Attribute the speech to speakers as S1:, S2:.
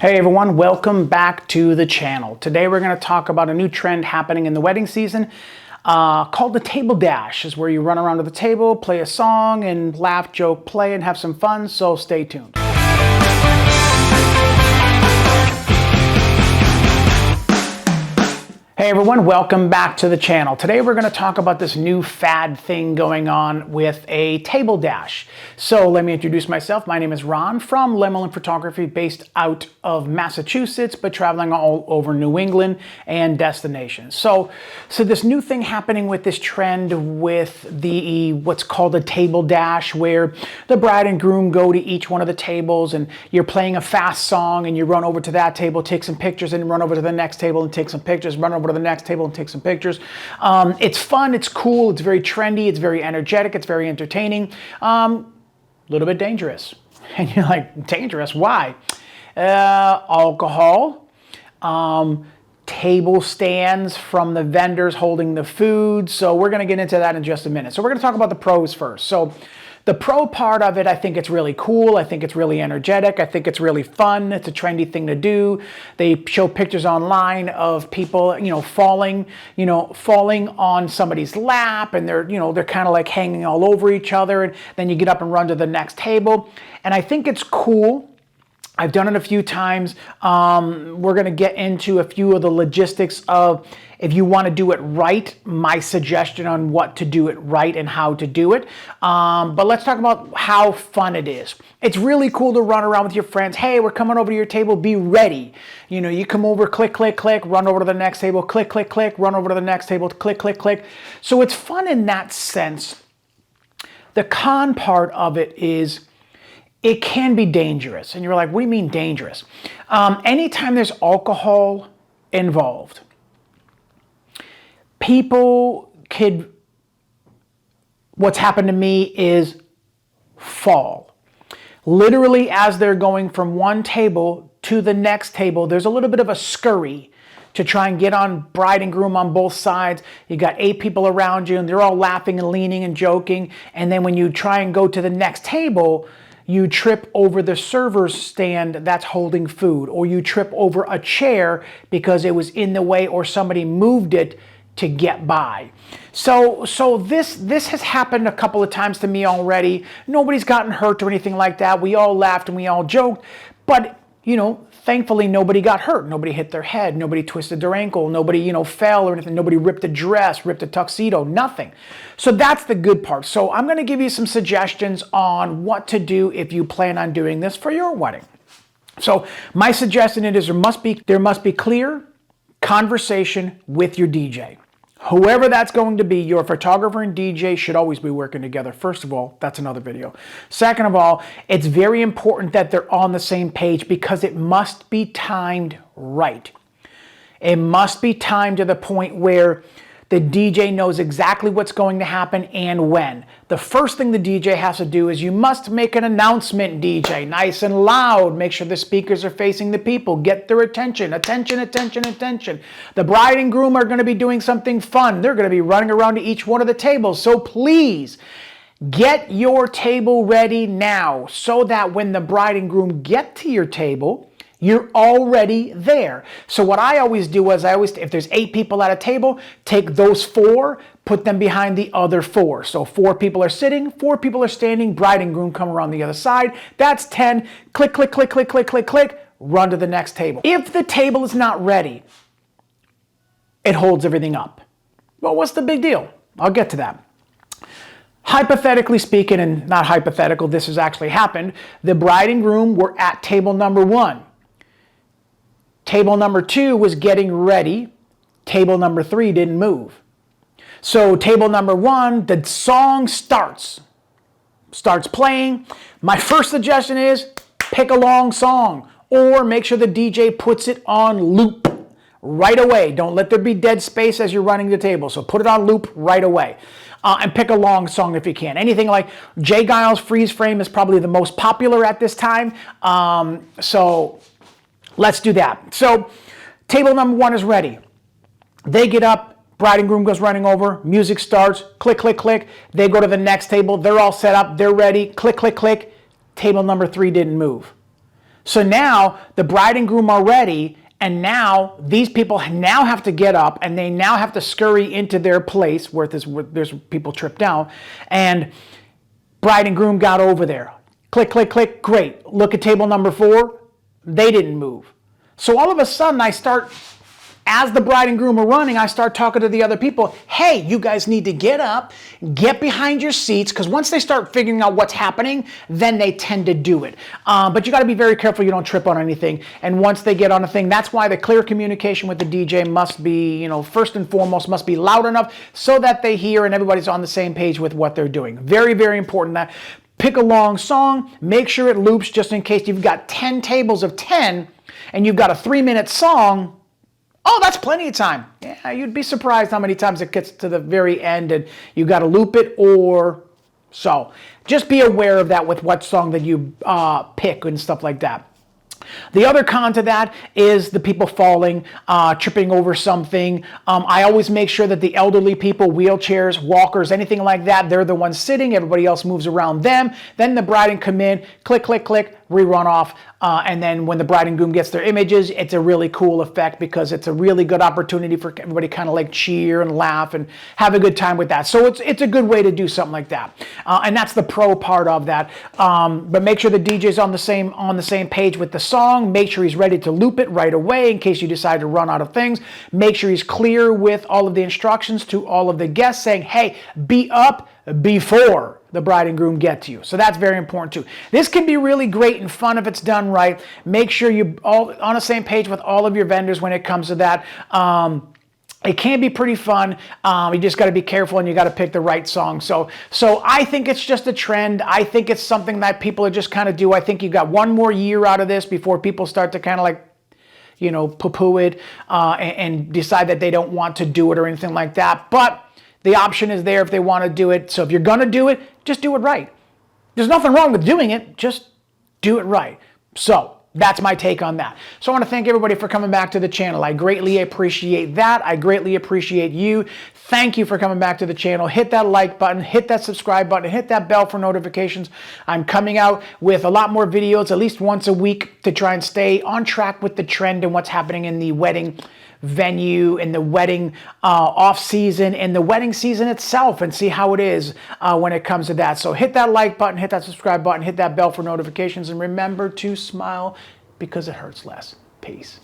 S1: Hey everyone, welcome back to the channel. Today we're going to talk about a new trend happening in the wedding season called the table dash. Is where you run around to the table, play a song, and laugh, joke, play, and have some fun, so stay tuned. Hey everyone, welcome back to the channel. Today we're going to talk about this new fad thing going on with a table dash. So let me introduce myself. My name is Ron from Lemelin Photography, based out of Massachusetts, but traveling all over New England and destinations. So this new thing happening with this trend with the what's called a table dash, where the bride and groom go to each one of the tables and you're playing a fast song and you run over to that table, take some pictures, and run over to the next table and take some pictures, run over to the next table and take some pictures. It's fun, it's cool, it's very trendy, it's very energetic, it's very entertaining, a little bit dangerous. And you're like, dangerous? Why? Alcohol, table stands from the vendors holding the food. So we're going to get into that in just a minute. So we're going to talk about the pros first. So the pro part of it, I think it's really cool. I think it's really energetic. I think it's really fun. It's a trendy thing to do. They show pictures online of people, falling on somebody's lap, and they're kind of like hanging all over each other. And then you get up and run to the next table. And I think it's cool. I've done it a few times. We're going to get into a few of the logistics of, if you want to do it right, my suggestion on what to do it right and how to do it. But let's talk about how fun it is. It's really cool to run around with your friends. Hey, we're coming over to your table, be ready. You come over, click, click, click, run over to the next table, click, click, click, run over to the next table, click, click, click. So it's fun in that sense. The con part of it is, it can be dangerous. And you're like, what do you mean dangerous? Anytime there's alcohol involved, what's happened to me is fall. Literally, as they're going from one table to the next table, there's a little bit of a scurry to try and get on bride and groom on both sides. You got 8 people around you and they're all laughing and leaning and joking. And then when you try and go to the next table, you trip over the server's stand that's holding food, or you trip over a chair because it was in the way or somebody moved it to get by. So this has happened a couple of times to me already. Nobody's gotten hurt or anything like that. We all laughed and we all joked, but thankfully nobody got hurt. Nobody hit their head, nobody twisted their ankle, nobody fell or anything, nobody ripped a dress, ripped a tuxedo, nothing. So that's the good part. So I'm going to give you some suggestions on what to do if you plan on doing this for your wedding. So my suggestion is there must be clear conversation with your DJ. Whoever that's going to be, your photographer and DJ should always be working together. First of all, that's another video. Second of all, it's very important that they're on the same page, because it must be timed right. It must be timed to the point where the DJ knows exactly what's going to happen and when. The first thing the DJ has to do is, you must make an announcement, DJ, nice and loud. Make sure the speakers are facing the people. Get their attention. Attention, attention, attention. The bride and groom are going to be doing something fun. They're going to be running around to each one of the tables. So please, get your table ready now, so that when the bride and groom get to your table, you're already there. So what I always do is, if there's 8 people at a table, take those 4, put them behind the other 4. So 4 people are sitting, 4 people are standing, bride and groom come around the other side. That's 10. Click, click, click, click, click, click, click, run to the next table. If the table is not ready, it holds everything up. Well, what's the big deal? I'll get to that. Hypothetically speaking, and not hypothetical, this has actually happened, the bride and groom were at table number 1. Table number 2 was getting ready. Table number 3 didn't move. So table number 1, the song starts playing. My first suggestion is, pick a long song, or make sure the DJ puts it on loop right away. Don't let there be dead space as you're running the table. So put it on loop right away. And pick a long song if you can. Anything like Jay Giles' Freeze Frame is probably the most popular at this time. So let's do that. So table number 1 is ready. They get up, bride and groom goes running over, music starts, click, click, click. They go to the next table, they're all set up, they're ready, click, click, click. Table number 3 didn't move. So now the bride and groom are ready, and now these people now have to get up and they now have to scurry into their place where there's people tripped down, and bride and groom got over there. Click, click, click, great. Look at table number 4, they didn't move. So all of a sudden I start, as the bride and groom are running, I start talking to the other people. Hey, you guys need to get up, get behind your seats, because once they start figuring out what's happening, then they tend to do it. But you got to be very careful you don't trip on anything. And once they get on a thing, that's why the clear communication with the DJ must be, first and foremost, must be loud enough so that they hear and everybody's on the same page with what they're doing. Very, very important that pick a long song, make sure it loops just in case you've got 10 tables of 10 and you've got a 3-minute song. Oh, that's plenty of time. Yeah, you'd be surprised how many times it gets to the very end and you got to loop it or so. Just be aware of that with what song that you pick and stuff like that. The other con to that is the people falling, tripping over something. I always make sure that the elderly people, wheelchairs, walkers, anything like that, they're the ones sitting. Everybody else moves around them. Then the bride and come in, click, click, click, rerun off. And then when the bride and groom gets their images, it's a really cool effect because it's a really good opportunity for everybody kind of like cheer and laugh and have a good time with that. So it's a good way to do something like that. And that's the pro part of that. But make sure the DJ's on the same page with the song. Make sure he's ready to loop it right away in case you decide to run out of things. Make sure he's clear with all of the instructions to all of the guests saying, hey, be up before the bride and groom get to you. So that's very important too. This can be really great and fun if it's done right. Make sure you're all on the same page with all of your vendors when it comes to that. It can be pretty fun. You just got to be careful and you got to pick the right song. So I think it's just a trend. I think it's something that people are just kind of do. I think you got one more year out of this before people start to kind of like, poo-poo it and decide that they don't want to do it or anything like that. But the option is there if they want to do it. So if you're going to do it, just do it right. There's nothing wrong with doing it. Just do it right. So that's my take on that. So I want to thank everybody for coming back to the channel. I greatly appreciate that. I greatly appreciate you. Thank you for coming back to the channel. Hit that like button, hit that subscribe button, hit that bell for notifications. I'm coming out with a lot more videos at least once a week to try and stay on track with the trend and what's happening in the wedding venue, in the wedding off season, in the wedding season itself, and see how it is when it comes to that. So hit that like button, hit that subscribe button, hit that bell for notifications, and remember to smile because it hurts less. Peace.